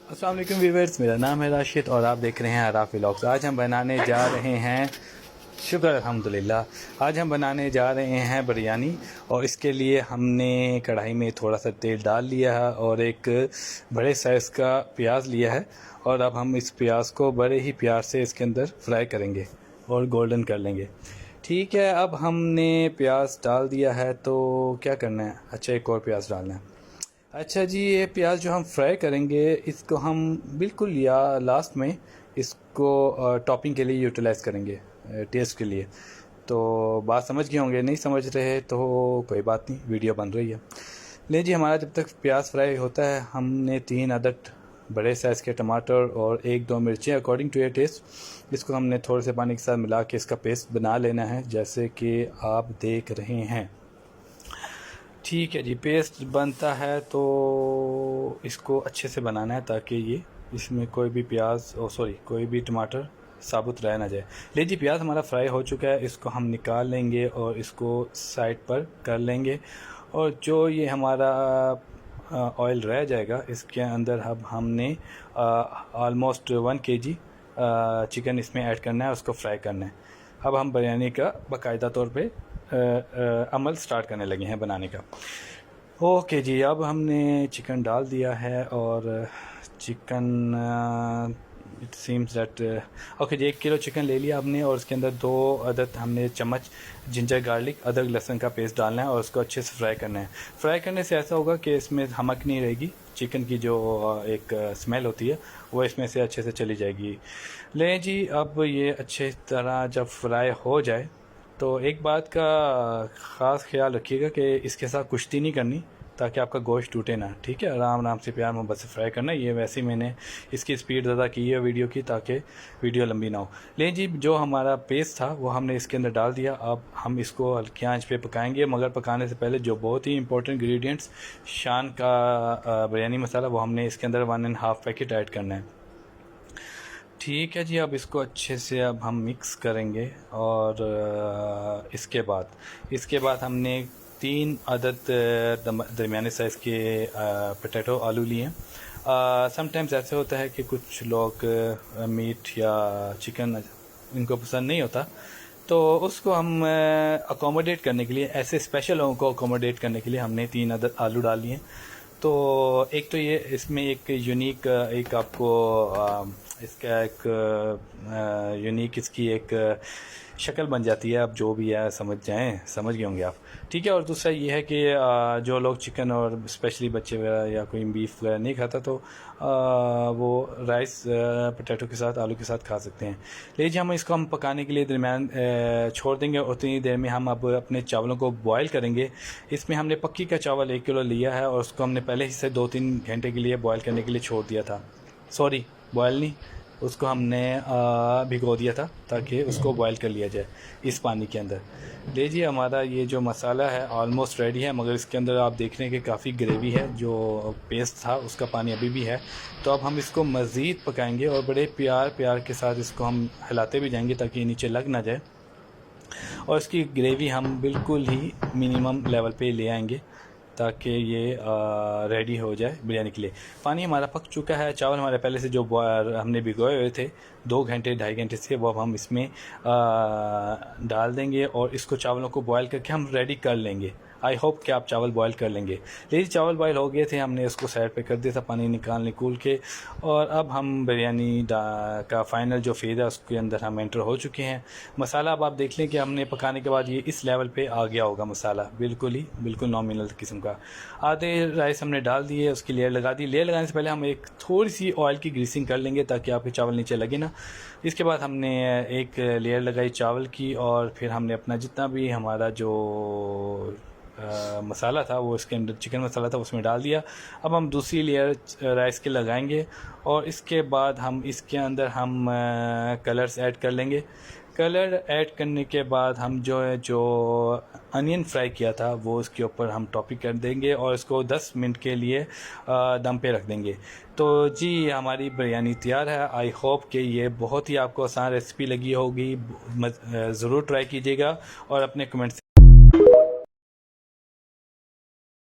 अस्सलाम वालेकुम व्यूअर्स, मेरा नाम है राशिद और आप देख रहे हैं आराफ व्लॉग्स। आज हम बनाने जा रहे हैं, शुक्र अल्हम्दुलिल्लाह, आज हम बनाने जा रहे हैं बिरयानी। और इसके लिए हमने कढ़ाई में थोड़ा सा तेल डाल लिया है और एक बड़े साइज़ का प्याज लिया है। और अब हम इस प्याज को बड़े ही प्यार से इसके अंदर फ्राई करेंगे और गोल्डन कर लेंगे। ठीक है, अब हमने प्याज डाल दिया है तो क्या करना है? अच्छा, एक और प्याज डालना है। अच्छा जी, ये प्याज जो हम फ्राई करेंगे इसको हम बिल्कुल या लास्ट में इसको टॉपिंग के लिए यूटिलाइज़ करेंगे, टेस्ट के लिए। तो बात समझ गए होंगे, नहीं समझ रहे तो कोई बात नहीं, वीडियो बन रही है। ले जी, हमारा जब तक प्याज फ्राई होता है हमने 3 अदद बड़े साइज़ के टमाटर और 1-2 मिर्चें अकॉर्डिंग टू योर टेस्ट, इसको हमने थोड़े से पानी के साथ मिला के इसका पेस्ट बना लेना है, जैसे कि आप देख रहे हैं। ठीक है जी, पेस्ट बनता है तो इसको अच्छे से बनाना है ताकि ये इसमें कोई भी कोई भी टमाटर साबुत रह ना जाए। ले जी, प्याज हमारा फ्राई हो चुका है, इसको हम निकाल लेंगे और इसको साइड पर कर लेंगे। और जो ये हमारा ऑयल रह जाएगा इसके अंदर अब हमने ऑलमोस्ट 1 kg चिकन इसमें ऐड करना है, उसको फ्राई करना है। अब हम बिरयानी का बाकायदा तौर पे अमल स्टार्ट करने लगे हैं बनाने का। ओके जी, अब हमने चिकन डाल दिया है और chicken it seems that okay जी, 1 किलो चिकन ले लिया हमने और उसके अंदर 2 अदद हमने चम्मच जिंजर गार्लिक अदरक लहसुन का पेस्ट डालना है और उसको अच्छे से फ्राई करना है। फ्राई करने से ऐसा होगा कि इसमें हमक नहीं रहेगी, चिकन की जो एक स्मेल होती है वो इसमें से अच्छे से चली जाएगी। लें जी, अब ये अच्छे तरह जब फ्राई हो जाए तो एक बात का ख़ास ख्याल रखिएगा कि इसके साथ कुश्ती नहीं करनी ताकि आपका गोश्त टूटे ना। ठीक है, आराम आराम से प्यार मोहब्बत से फ्राई करना है। ये वैसे ही मैंने इसकी स्पीड ज़्यादा की है वीडियो की ताकि वीडियो लंबी ना हो। लेकिन जी, जो हमारा पेस्ट था वो हमने इसके अंदर डाल दिया। अब हम इसको हल्की आंच पे पकाएंगे, मगर पकाने से पहले जो बहुत ही इंपॉर्टेंट इंग्रेडिएंट्स शान का बिरयानी मसाला, वो हमने इसके अंदर 1.5 पैकेट ऐड करना है। ठीक है जी, अब इसको अच्छे से अब हम मिक्स करेंगे और इसके बाद हमने 3 अदद दरमियाने साइज़ के पोटैटो आलू लिए हैं। समटाइम्स ऐसे होता है कि कुछ लोग मीट या चिकन इनको पसंद नहीं होता, तो उसको हम अकोमोडेट करने के लिए, ऐसे स्पेशल लोगों को अकोमोडेट करने के लिए हमने 3 अदद आलू डाल लिए हैं। तो एक तो ये इसमें एक यूनिक एक आपको इसका एक यूनिक इसकी एक शक्ल बन जाती है। अब जो भी है समझ गए होंगे आप। ठीक है, और दूसरा ये है कि जो लोग चिकन और स्पेशली बच्चे वगैरह या कोई बीफ वगैरह नहीं खाता तो वो राइस पोटैटो के साथ आलू के साथ खा सकते हैं। लेकिन हम इसको पकाने के लिए दरमियान छोड़ देंगे। उतनी देर में हम अब अपने चावलों को बॉयल करेंगे। इसमें हमने पक्की का चावल 1 किलो लिया है और उसको हमने पहले ही से 2-3 घंटे के लिए बॉयल करने के लिए छोड़ दिया था। सॉरी, बॉयल नहीं, उसको हमने भिगो दिया था ताकि उसको बॉयल कर लिया जाए इस पानी के अंदर। लीजिए, हमारा ये जो मसाला है ऑलमोस्ट रेडी है, मगर इसके अंदर आप देख रहे हैं कि काफ़ी ग्रेवी है, जो पेस्ट था उसका पानी अभी भी है। तो अब हम इसको मज़ीद पकाएंगे और बड़े प्यार के साथ इसको हम हिलाते भी जाएंगे ताकि नीचे लग ना जाए। और इसकी ग्रेवी हम बिल्कुल ही मिनिमम लेवल पे ले आएंगे ताकि ये रेडी हो जाए बिरयानी के लिए। पानी हमारा पक चुका है, चावल हमारे पहले से जो हमने भिगोए हुए थे 2 घंटे 2.5 घंटे से, वो अब हम इसमें डाल देंगे और इसको चावलों को बॉयल करके हम रेडी कर लेंगे। आई होप कि आप चावल बॉयल कर लेंगे। लेकिन चावल बॉयल हो गए थे, हमने उसको साइड पे कर दिया था पानी निकाल के। और अब हम बिरयानी का फाइनल जो फेज़ है उसके अंदर हम एंटर हो चुके हैं। मसाला अब आप देख लें कि हमने पकाने के बाद ये इस लेवल पे आ गया होगा मसाला, बिल्कुल नॉमिनल किस्म का। आधे राइस हमने डाल दिए, उसकी लेयर लगा दी। लेयर लगाने से पहले हम एक थोड़ी सी ऑयल की ग्रीसिंग कर लेंगे ताकि आपके चावल नीचे लगे ना। इसके बाद हमने एक लेयर लगाई चावल की और फिर हमने अपना जितना भी हमारा जो मसाला था वो इसके अंदर, चिकन मसाला था, उसमें डाल दिया। अब हम दूसरी लेयर राइस के लगाएंगे और इसके बाद हम इसके अंदर हम कलर्स ऐड कर लेंगे। कलर ऐड करने के बाद हम जो अनियन फ्राई किया था वो इसके ऊपर हम टॉपिंग कर देंगे और इसको 10 मिनट के लिए दम पे रख देंगे। तो जी, हमारी बिरयानी तैयार है। आई होप कि ये बहुत ही आपको आसान रेसिपी लगी होगी। ज़रूर ट्राई कीजिएगा और अपने कमेंट्स